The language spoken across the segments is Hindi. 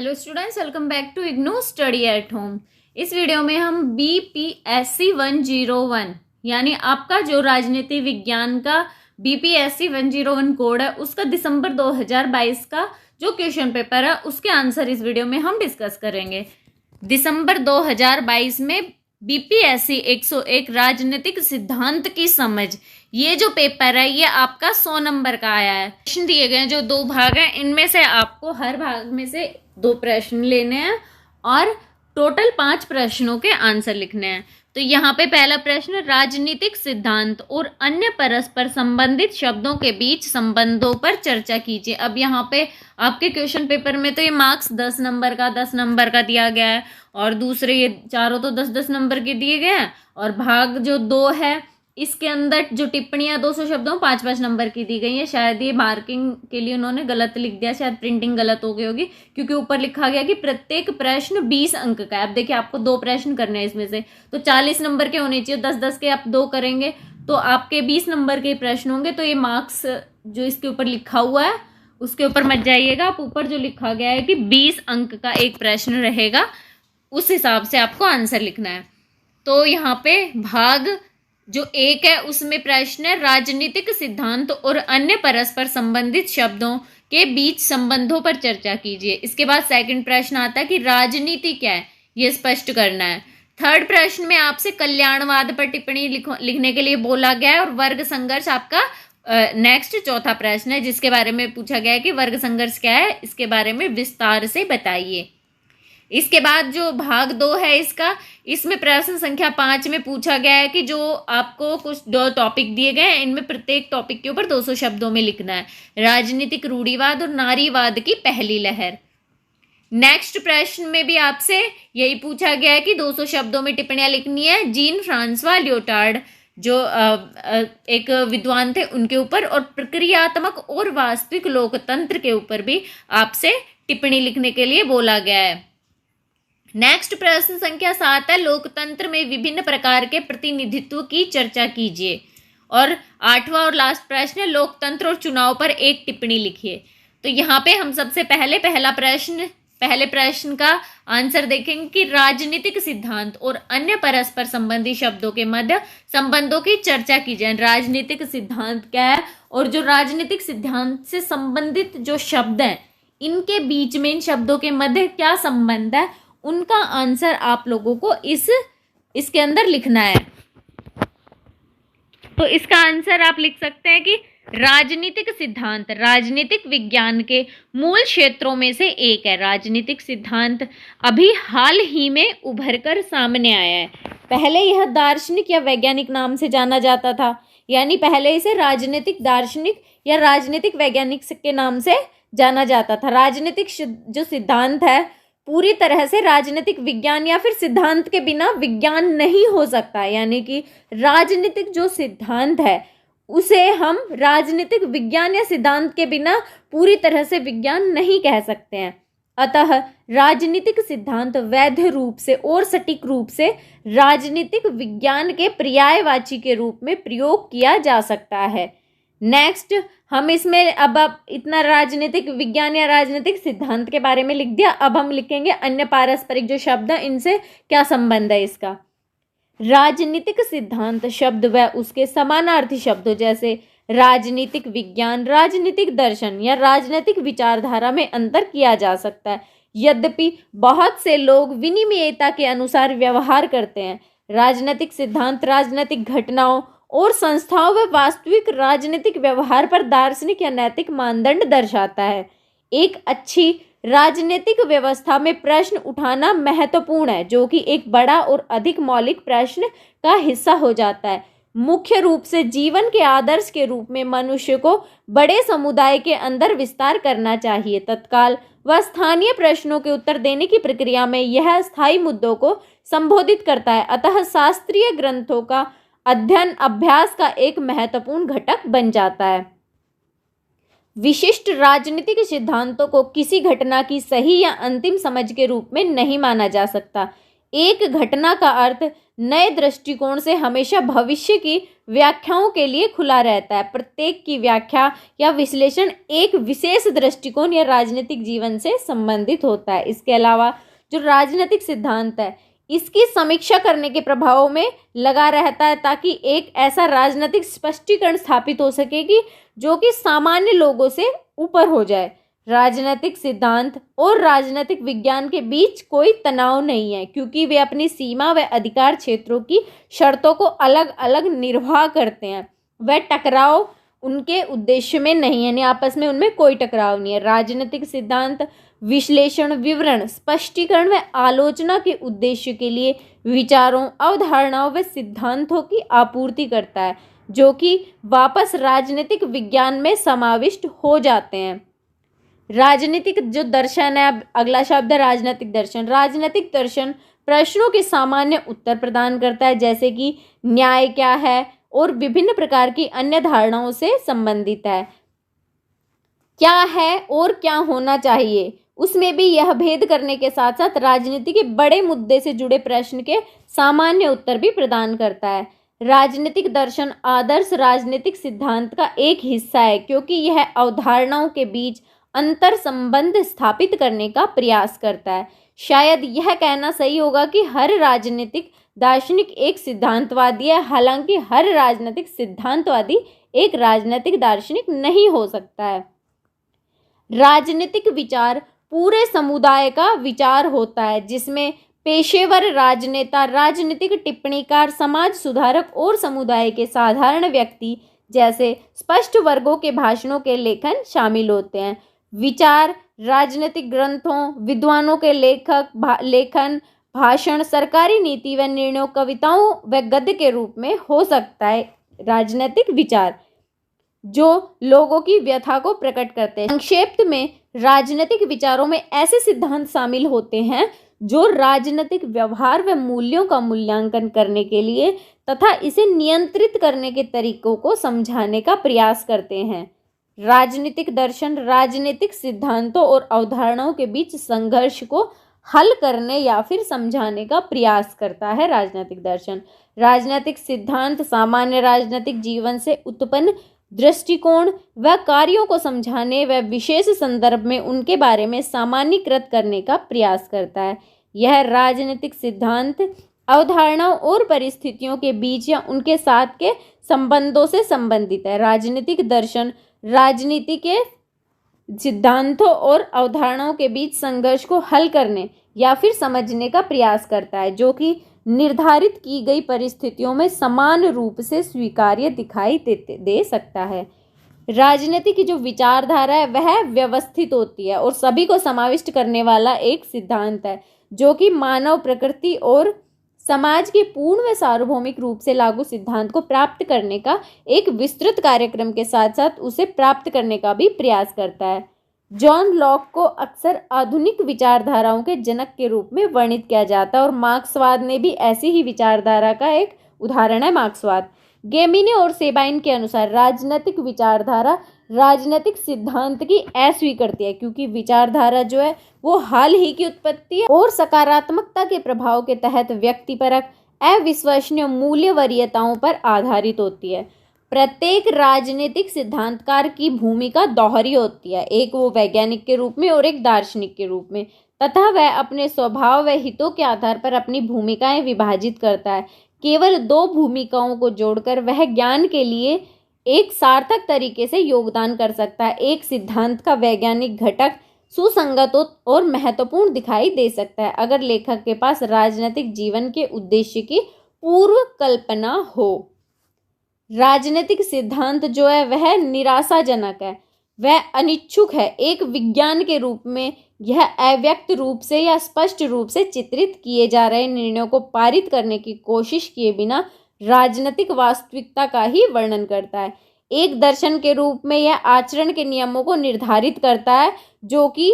Hello students, welcome back to IGNOU study at home. इस वीडियो में हम बीपीएससी 101 यानी आपका जो राजनीति विज्ञान का बीपीएससी 101 कोड है उसका दिसंबर 2022 का जो क्वेश्चन पेपर है उसके आंसर इस वीडियो में हम डिस्कस करेंगे। दिसंबर 2022 में बीपीएससी 101 राजनीतिक सिद्धांत की समझ, ये जो पेपर है ये आपका 100 नंबर का आया है। प्रश्न दिए गए हैं जो 2 भाग हैं, इनमें से आपको हर भाग में से 2 प्रश्न लेने हैं और टोटल 5 प्रश्नों के आंसर लिखने हैं। तो यहाँ पे पहला प्रश्न, राजनीतिक सिद्धांत और अन्य परस्पर संबंधित शब्दों के बीच संबंधों पर चर्चा कीजिए। अब यहाँ पे आपके क्वेश्चन पेपर में तो ये मार्क्स 10 नंबर का दिया गया है और दूसरे ये चारों तो 10-10 नंबर के दिए गए हैं और भाग जो 2 है इसके अंदर जो टिप्पणियां 200 शब्दों 5-5 नंबर की दी गई है। शायद ये मार्किंग के लिए उन्होंने गलत लिख दिया, शायद प्रिंटिंग गलत हो गई होगी क्योंकि ऊपर लिखा गया कि प्रत्येक प्रश्न 20 अंक का है। अब देखिए आपको 2 प्रश्न करने हैं इसमें से, तो 40 नंबर के होने चाहिए। 10-10 के आप 2 करेंगे तो आपके 20 नंबर के प्रश्न होंगे। तो ये मार्क्स जो इसके ऊपर लिखा हुआ है उसके ऊपर मत जाइएगा, आप ऊपर जो लिखा गया है कि 20 अंक का एक प्रश्न रहेगा उस हिसाब से आपको आंसर लिखना है। तो यहाँ पे भाग जो 1 है उसमें प्रश्न है, राजनीतिक सिद्धांत और अन्य परस्पर संबंधित शब्दों के बीच संबंधों पर चर्चा कीजिए। इसके बाद सेकंड प्रश्न आता है कि राजनीति क्या है, ये स्पष्ट करना है। थर्ड प्रश्न में आपसे कल्याणवाद पर टिप्पणी लिखने के लिए बोला गया है और वर्ग संघर्ष आपका नेक्स्ट चौथा प्रश्न है जिसके बारे में पूछा गया है कि वर्ग संघर्ष क्या है, इसके बारे में विस्तार से बताइए। इसके बाद जो भाग 2 है इसका, इसमें प्रश्न संख्या 5 में पूछा गया है कि जो आपको कुछ 2 टॉपिक दिए गए हैं इनमें प्रत्येक टॉपिक के ऊपर 200 शब्दों में लिखना है। राजनीतिक रूढ़िवाद और नारीवाद की पहली लहर। नेक्स्ट प्रश्न में भी आपसे यही पूछा गया है कि 200 शब्दों में टिप्पणियां लिखनी है। जीन फ्रांसवा लियोटार्ड जो एक विद्वान थे उनके ऊपर, और प्रक्रियात्मक और वास्तविक लोकतंत्र के ऊपर भी आपसे टिप्पणी लिखने के लिए बोला गया है। नेक्स्ट प्रश्न संख्या 7 है, लोकतंत्र में विभिन्न प्रकार के प्रतिनिधित्व की चर्चा कीजिए। और 8वां और लास्ट प्रश्न है, लोकतंत्र और चुनाव पर एक टिप्पणी लिखिए। तो यहाँ पे हम सबसे पहले पहले प्रश्न का आंसर देखेंगे कि राजनीतिक सिद्धांत और अन्य परस्पर संबंधी शब्दों के मध्य संबंधों की चर्चा कीजिए। राजनीतिक सिद्धांत क्या है और जो राजनीतिक सिद्धांत से संबंधित जो शब्द हैं इनके बीच में, इन शब्दों के मध्य क्या संबंध है, उनका आंसर आप लोगों को इसके अंदर लिखना है। तो इसका आंसर आप लिख सकते हैं कि राजनीतिक सिद्धांत राजनीतिक विज्ञान के मूल क्षेत्रों में से एक है। राजनीतिक सिद्धांत अभी हाल ही में उभरकर सामने आया है। पहले यह दार्शनिक या वैज्ञानिक नाम से जाना जाता था, यानी पहले इसे राजनीतिक दार्शनिक या राजनीतिक वैज्ञानिक के नाम से जाना जाता था। राजनीतिक जो सिद्धांत है पूरी तरह से राजनीतिक विज्ञान या फिर सिद्धांत के बिना विज्ञान नहीं हो सकता, यानी कि राजनीतिक जो सिद्धांत है उसे हम राजनीतिक विज्ञान या सिद्धांत के बिना पूरी तरह से विज्ञान नहीं कह सकते हैं। अतः राजनीतिक सिद्धांत वैध रूप से और सटीक रूप से राजनीतिक विज्ञान के पर्यायवाची के रूप में प्रयोग किया जा सकता है। नेक्स्ट हम इसमें अब इतना राजनीतिक विज्ञान या राजनीतिक सिद्धांत के बारे में लिख दिया। अब हम लिखेंगे अन्य पारस्परिक जो शब्द है इनसे क्या संबंध है इसका। राजनीतिक सिद्धांत शब्द व उसके समानार्थी शब्दों जैसे राजनीतिक विज्ञान, राजनीतिक दर्शन या राजनीतिक विचारधारा में अंतर किया जा सकता है। यद्यपि बहुत से लोग विनिमयता के अनुसार व्यवहार करते हैं। राजनीतिक सिद्धांत राजनीतिक घटनाओं और संस्थाओं व वास्तविक राजनीतिक व्यवहार पर दार्शनिक या नैतिक मानदंड दर्शाता है। एक अच्छी राजनीतिक व्यवस्था में प्रश्न उठाना महत्वपूर्ण है, जो कि एक बड़ा और अधिक मौलिक प्रश्न का हिस्सा हो जाता है। मुख्य रूप से जीवन के आदर्श के रूप में मनुष्य को बड़े समुदाय के अंदर विस्तार करना चाहिए। तत्काल व स्थानीय प्रश्नों के उत्तर देने की प्रक्रिया में यह स्थायी मुद्दों को संबोधित करता है। अतः शास्त्रीय ग्रंथों का अध्ययन अभ्यास का एक महत्वपूर्ण घटक बन जाता है। विशिष्ट राजनीतिक सिद्धांतों को किसी घटना की सही या अंतिम समझ के रूप में नहीं माना जा सकता। एक घटना का अर्थ नए दृष्टिकोण से हमेशा भविष्य की व्याख्याओं के लिए खुला रहता है। प्रत्येक की व्याख्या या विश्लेषण एक विशेष दृष्टिकोण या राजनीतिक जीवन से संबंधित होता है। इसके अलावा जो राजनीतिक सिद्धांत है इसकी समीक्षा करने के प्रभावों में लगा रहता है, ताकि एक ऐसा राजनीतिक स्पष्टीकरण स्थापित हो सके कि जो कि सामान्य लोगों से ऊपर हो जाए। राजनीतिक सिद्धांत और राजनीतिक विज्ञान के बीच कोई तनाव नहीं है, क्योंकि वे अपनी सीमा व अधिकार क्षेत्रों की शर्तों को अलग अलग निर्वाह करते हैं। वह टकराव उनके उद्देश्य में नहीं है, यानी आपस में उनमें कोई टकराव नहीं है। राजनीतिक सिद्धांत विश्लेषण, विवरण, स्पष्टीकरण व आलोचना के उद्देश्य के लिए विचारों, अवधारणाओं व सिद्धांतों की आपूर्ति करता है, जो कि वापस राजनीतिक विज्ञान में समाविष्ट हो जाते हैं। राजनीतिक जो दर्शन है, अब अगला शब्द है राजनीतिक दर्शन। राजनीतिक दर्शन प्रश्नों के सामान्य उत्तर प्रदान करता है, जैसे कि न्याय क्या है, और विभिन्न प्रकार की अन्य धारणाओं से संबंधित है। क्या है और क्या होना चाहिए, उसमें भी यह भेद करने के साथ साथ राजनीति के बड़े मुद्दे से जुड़े प्रश्न के सामान्य उत्तर भी प्रदान करता है। राजनीतिक दर्शन आदर्श राजनीतिक सिद्धांत का एक हिस्सा है, क्योंकि यह अवधारणाओं के बीच अंतर संबंध स्थापित करने का प्रयास करता है। शायद यह कहना सही होगा कि हर राजनीतिक दार्शनिक एक सिद्धांतवादी है, हालांकि हर राजनीतिक सिद्धांतवादी एक राजनीतिक दार्शनिक नहीं हो सकता है। राजनीतिक विचार पूरे समुदाय का विचार होता है, जिसमें पेशेवर राजनेता, राजनीतिक टिप्पणीकार, समाज सुधारक और समुदाय के साधारण व्यक्ति जैसे स्पष्ट वर्गों के भाषणों के लेखन शामिल होते हैं। विचार राजनीतिक ग्रंथों, विद्वानों के लेखन, भाषण, सरकारी नीति व निर्णयों, कविताओं व गद्य के रूप में हो सकता है। राजनीतिक विचार जो लोगों की व्यथा को प्रकट करते हैं। संक्षेप में राजनीतिक विचारों में ऐसे सिद्धांत शामिल होते हैं जो राजनीतिक व्यवहार व मूल्यों का मूल्यांकन करने के लिए तथा इसे नियंत्रित करने के तरीकों को समझाने का प्रयास करते हैं। राजनीतिक दर्शन राजनीतिक सिद्धांतों और अवधारणाओं के बीच संघर्ष को हल करने या फिर समझाने का प्रयास करता है। राजनीतिक दर्शन राजनीतिक सिद्धांत सामान्य राजनीतिक जीवन से उत्पन्न दृष्टिकोण व कार्यों को समझाने व विशेष संदर्भ में उनके बारे में सामान्यीकृत करने का प्रयास करता है। यह राजनीतिक सिद्धांत अवधारणाओं और परिस्थितियों के बीच या उनके साथ के संबंधों से संबंधित है। राजनीतिक दर्शन राजनीति के सिद्धांतों और अवधारणाओं के बीच संघर्ष को हल करने या फिर समझने का प्रयास करता है, जो कि निर्धारित की गई परिस्थितियों में समान रूप से स्वीकार्य दिखाई दे सकता है। राजनीति की जो विचारधारा है वह व्यवस्थित होती है और सभी को समाविष्ट करने वाला एक सिद्धांत है, जो कि मानव प्रकृति और समाज के पूर्ण व सार्वभौमिक रूप से लागू सिद्धांत को प्राप्त करने का एक विस्तृत कार्यक्रम के साथ साथ उसे प्राप्त करने का भी प्रयास करता है। जॉन लॉक को अक्सर आधुनिक विचारधाराओं के जनक के रूप में वर्णित किया जाता है और मार्क्सवाद ने भी ऐसी ही विचारधारा का एक उदाहरण है। मार्क्सवाद गेमिने और सेबाइन के अनुसार राजनीतिक विचारधारा राजनीतिक सिद्धांत की अस्वीकृति है, क्योंकि विचारधारा जो है वो हाल ही की उत्पत्ति है और सकारात्मकता के प्रभाव के तहत व्यक्तिपरक अविश्वसनीय मूल्य वरीयताओं पर आधारित होती है। प्रत्येक राजनीतिक सिद्धांतकार की भूमिका दोहरी होती है, एक वो वैज्ञानिक के रूप में और एक दार्शनिक के रूप में, तथा वह अपने स्वभाव व हितों के आधार पर अपनी भूमिकाएं विभाजित करता है। केवल दो भूमिकाओं को जोड़कर वह ज्ञान के लिए एक सार्थक तरीके से योगदान कर सकता है। एक सिद्धांत का वैज्ञानिक घटक सुसंगत और महत्वपूर्ण दिखाई दे सकता है अगर लेखक के पास राजनीतिक जीवन के उद्देश्य की पूर्व कल्पना हो। राजनीतिक सिद्धांत जो है वह निराशाजनक है, वह अनिच्छुक है। एक विज्ञान के रूप में यह अव्यक्त रूप से या स्पष्ट रूप से चित्रित किए जा रहे निर्णयों को पारित करने की कोशिश किए बिना राजनीतिक वास्तविकता का ही वर्णन करता है। एक दर्शन के रूप में यह आचरण के नियमों को निर्धारित करता है जो कि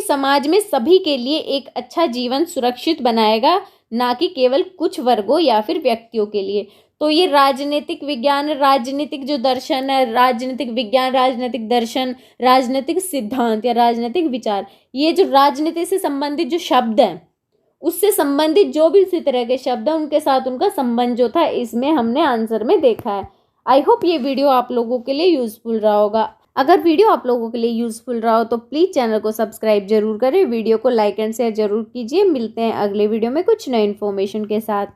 समाज में सभी के लिए एक अच्छा जीवन सुरक्षित बनाएगा, ना कि केवल कुछ वर्गों या फिर व्यक्तियों के लिए। तो ये राजनीतिक विज्ञान, राजनीतिक जो दर्शन है, राजनीतिक विज्ञान, राजनीतिक दर्शन, राजनीतिक सिद्धांत या राजनीतिक विचार, ये जो राजनीति से संबंधित जो शब्द हैं उससे संबंधित जो भी इसी तरह के शब्द हैं उनके साथ उनका संबंध जो था इसमें हमने आंसर में देखा है। आई होप ये वीडियो आप लोगों के लिए यूजफुल रहा होगा। अगर वीडियो आप लोगों के लिए यूजफुल रहा हो तो प्लीज़ चैनल को सब्सक्राइब जरूर करें, वीडियो को लाइक एंड शेयर जरूर कीजिए। मिलते हैं अगले वीडियो में कुछ नई इन्फॉर्मेशन के साथ।